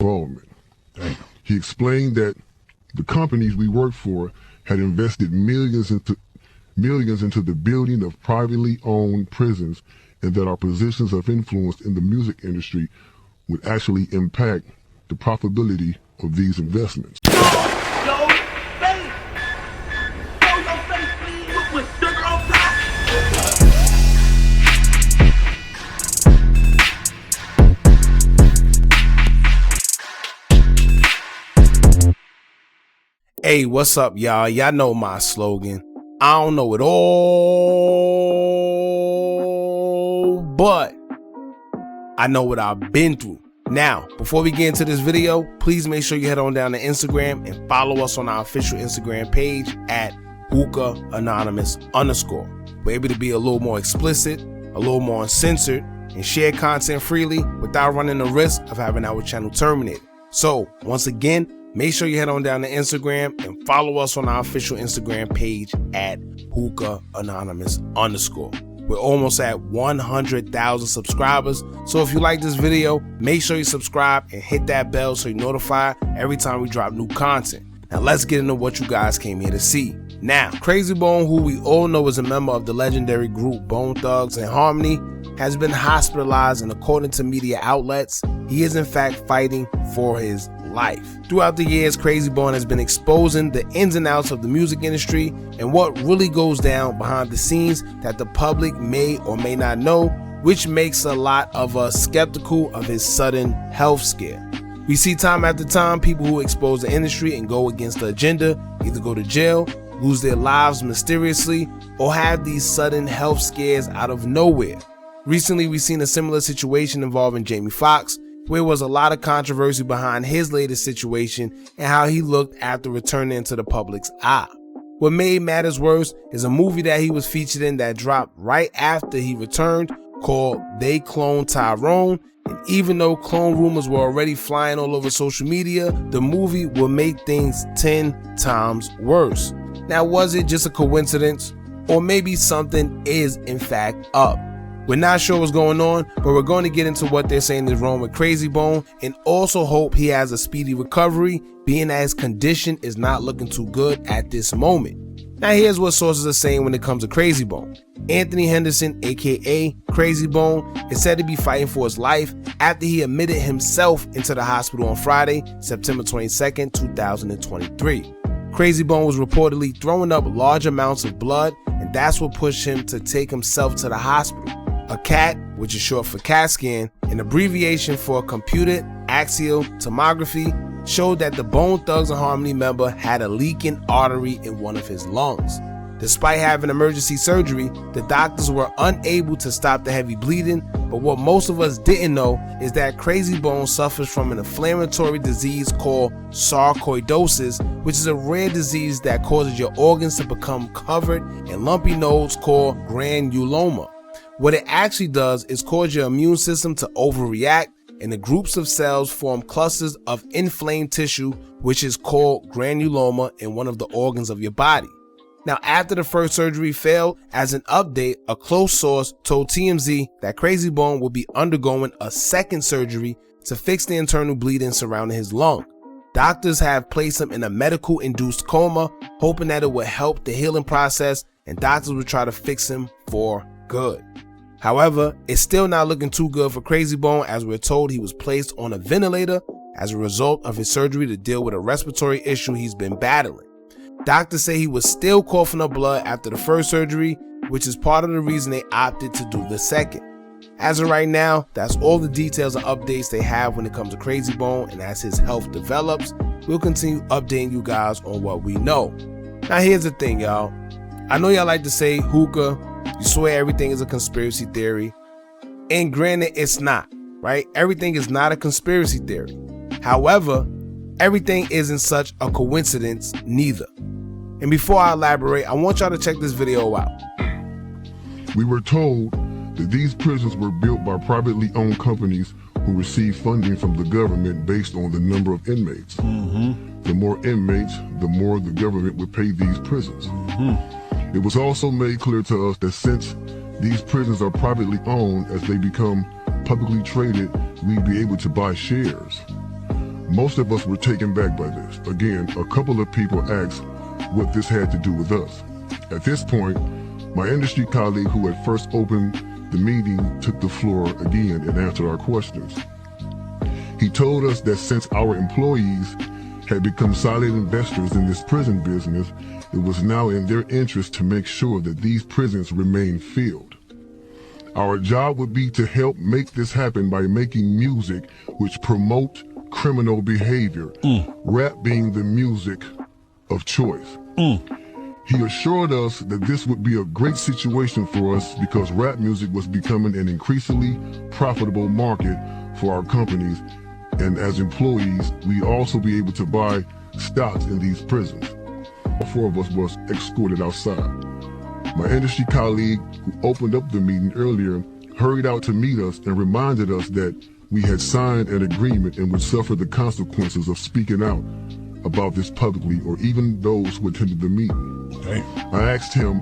involvement. He explained that the companies we worked for had invested millions into the building of privately owned prisons, and that our positions of influence in the music industry would actually impact the profitability of these investments. Hey, what's up, y'all? Y'all know my slogan. I don't know it all, but I know what I've been through. Now, before we get into this video, please make sure you head on down to Instagram and follow us on our official Instagram page at Hookah Anonymous _. We're able to be a little more explicit, a little more uncensored, and share content freely without running the risk of having our channel terminated. So, once again, make sure you head on down to Instagram and follow us on our official Instagram page at Hookah Anonymous _. We're almost at 100,000 subscribers. So if you like this video, make sure you subscribe and hit that bell so you're notified every time we drop new content. Now let's get into what you guys came here to see. Now, Krayzie Bone, who we all know is a member of the legendary group Bone Thugs and Harmony, has been hospitalized, and according to media outlets, he is in fact fighting for his life. Throughout the years, Krayzie Bone has been exposing the ins and outs of the music industry and what really goes down behind the scenes that the public may or may not know, which makes a lot of us skeptical of his sudden health scare. We see time after time people who expose the industry and go against the agenda either go to jail, lose their lives mysteriously, or have these sudden health scares out of nowhere. Recently, we've seen a similar situation involving Jamie Foxx, where there was a lot of controversy behind his latest situation and how he looked after returning into the public's eye. What made matters worse is a movie that he was featured in that dropped right after he returned called They Cloned Tyrone, and even though clone rumors were already flying all over social media, the movie will make things 10 times worse. Now, was it just a coincidence, or maybe something is in fact up? We're not sure what's going on, but we're going to get into what they're saying is wrong with Krayzie Bone and also hope he has a speedy recovery, being that his condition is not looking too good at this moment. Now here's what sources are saying when it comes to Krayzie Bone. Anthony Henderson, aka Krayzie Bone, is said to be fighting for his life after he admitted himself into the hospital on Friday, September 22nd, 2023. Krayzie Bone was reportedly throwing up large amounts of blood, and that's what pushed him to take himself to the hospital. A CAT, which is short for CAT scan, an abbreviation for computed axial tomography, showed that the Bone Thugs and Harmony member had a leaking artery in one of his lungs. Despite having emergency surgery, the doctors were unable to stop the heavy bleeding, but what most of us didn't know is that Krayzie Bone suffers from an inflammatory disease called sarcoidosis, which is a rare disease that causes your organs to become covered in lumpy nodes called granuloma. What it actually does is cause your immune system to overreact, and the groups of cells form clusters of inflamed tissue, which is called granuloma in one of the organs of your body. Now, after the first surgery failed, as an update, a close source told TMZ that Krayzie Bone will be undergoing a second surgery to fix the internal bleeding surrounding his lung. Doctors have placed him in a medical-induced coma, hoping that it will help the healing process, and doctors will try to fix him for good. However, it's still not looking too good for Krayzie Bone, as we're told he was placed on a ventilator as a result of his surgery to deal with a respiratory issue he's been battling. Doctors say he was still coughing up blood after the first surgery, which is part of the reason they opted to do the second. As of right now, that's all the details and updates they have when it comes to Krayzie Bone, and as his health develops, we'll continue updating you guys on what we know. Now here's the thing, y'all. I know y'all like to say hookah, you swear everything is a conspiracy theory, and granted it's not, right? Everything is not a conspiracy theory. However, everything isn't such a coincidence neither. And before I elaborate, I want y'all to check this video out. We were told that these prisons were built by privately owned companies who receive funding from the government based on the number of inmates. The more inmates, the more the government would pay these prisons. It was also made clear to us that since these prisons are privately owned, as they become publicly traded, we'd be able to buy shares. Most of us were taken back by this. Again, a couple of people asked what this had to do with us. At this point, my industry colleague who had first opened the meeting took the floor again and answered our questions. He told us that since our employees had become silent investors in this prison business, it was now in their interest to make sure that these prisons remain filled. Our job would be to help make this happen by making music which promote criminal behavior, rap being the music of choice. He assured us that this would be a great situation for us because rap music was becoming an increasingly profitable market for our companies, and as employees, we'd also be able to buy stocks in these prisons. All four of us was escorted outside. My industry colleague who opened up the meeting earlier hurried out to meet us and reminded us that we had signed an agreement and would suffer the consequences of speaking out about this publicly, or even those who attended the meeting. Damn. I asked him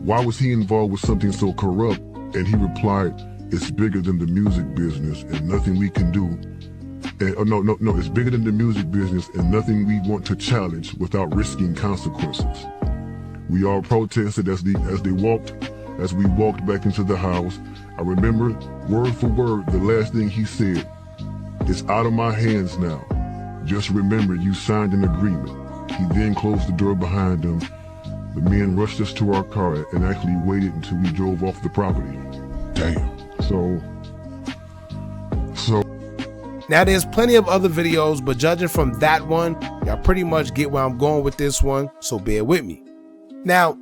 why was he involved with something so corrupt, and he replied, "It's bigger than the music business and nothing we can do. No, it's bigger than the music business and nothing we want to challenge without risking consequences." We all protested as we walked back into the house. I remember word for word the last thing he said. "It's out of my hands now. Just remember you signed an agreement." He then closed the door behind him. The men rushed us to our car and actually waited until we drove off the property. Damn. So Now there's plenty of other videos, but judging from that one, y'all pretty much get where I'm going with this one, so bear with me. Now,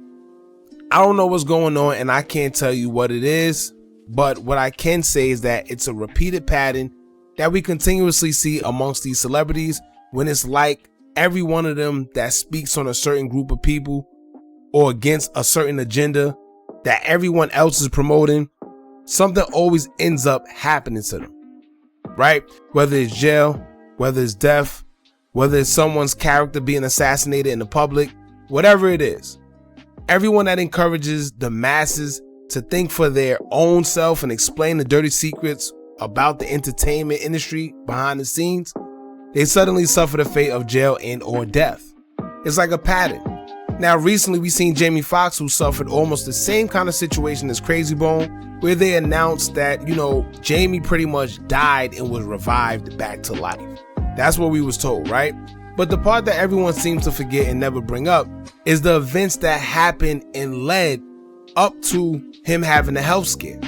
I don't know what's going on and I can't tell you what it is, but what I can say is that it's a repeated pattern that we continuously see amongst these celebrities, when it's like every one of them that speaks on a certain group of people or against a certain agenda that everyone else is promoting, something always ends up happening to them, right? Whether it's jail, whether it's death, whether it's someone's character being assassinated in the public, whatever it is. Everyone that encourages the masses to think for their own self and explain the dirty secrets about the entertainment industry behind the scenes, they suddenly suffer the fate of jail and or death. It's like a pattern. Now recently we seen Jamie Foxx, who suffered almost the same kind of situation as Krayzie Bone, where they announced that, Jamie pretty much died and was revived back to life. That's what we was told, right? But the part that everyone seems to forget and never bring up is the events that happened and led up to him having a health scare.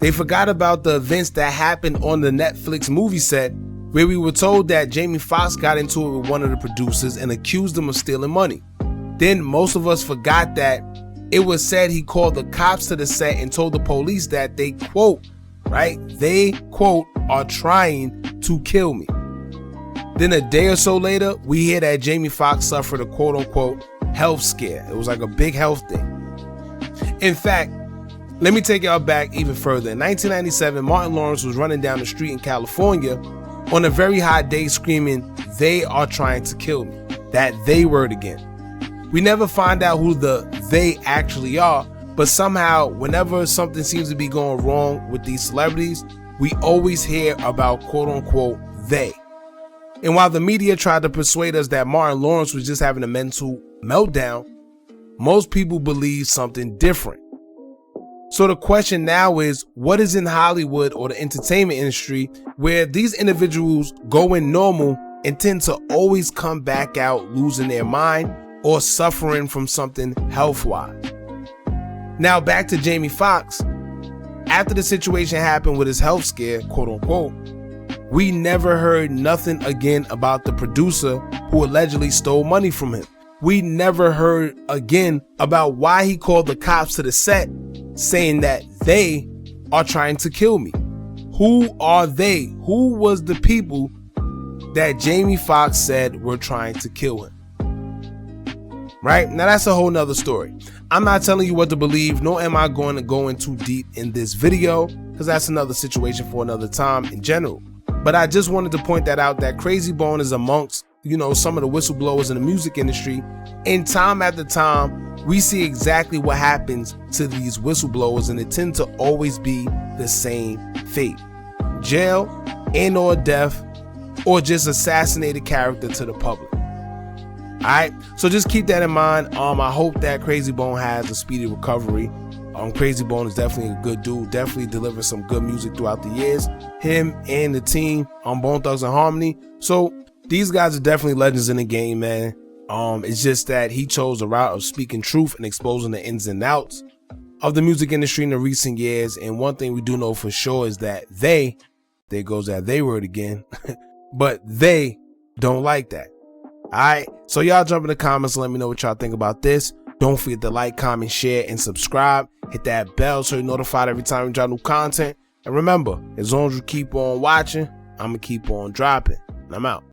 They forgot about the events that happened on the Netflix movie set, where we were told that Jamie Foxx got into it with one of the producers and accused him of stealing money. Then most of us forgot that it was said he called the cops to the set and told the police that they, quote, right, they, quote, are trying to kill me. Then a day or so later, we hear that Jamie Foxx suffered a quote unquote health scare. It was like a big health thing. In fact, let me take y'all back even further. In 1997, Martin Lawrence was running down the street in California on a very hot day screaming, "They are trying to kill me." That they word again. We never find out who the they actually are, but somehow whenever something seems to be going wrong with these celebrities, we always hear about quote unquote they. And while the media tried to persuade us that Martin Lawrence was just having a mental meltdown, most people believe something different. So the question now is, what is in Hollywood or the entertainment industry where these individuals go in normal and tend to always come back out losing their mind or suffering from something health-wise? Now back to Jamie Foxx. After the situation happened with his health scare, quote unquote, we never heard nothing again about the producer who allegedly stole money from him. We never heard again about why he called the cops to the set saying that they are trying to kill me. Who are they? Who was the people that Jamie Foxx said were trying to kill him? Right? Now that's a whole nother story. I'm not telling you what to believe, nor am I going to go in too deep in this video, because that's another situation for another time in general. But I just wanted to point that out, that Krayzie Bone is amongst, some of the whistleblowers in the music industry. And time after time, we see exactly what happens to these whistleblowers, and it tends to always be the same fate. Jail and or death, or just assassinate a character to the public. Alright, so just keep that in mind. I hope that Krayzie Bone has a speedy recovery. Krayzie Bone is definitely a good dude, definitely delivers some good music throughout the years. Him and the team on Bone Thugs and Harmony. So these guys are definitely legends in the game, man. It's just that he chose the route of speaking truth and exposing the ins and outs of the music industry in the recent years. And one thing we do know for sure is that there goes that they word again, but they don't like that. Alright, so y'all jump in the comments and let me know what y'all think about this. Don't forget to like, comment, share, and subscribe. Hit that bell so you're notified every time we drop new content. And remember, as long as you keep on watching, I'm going to keep on dropping. And I'm out.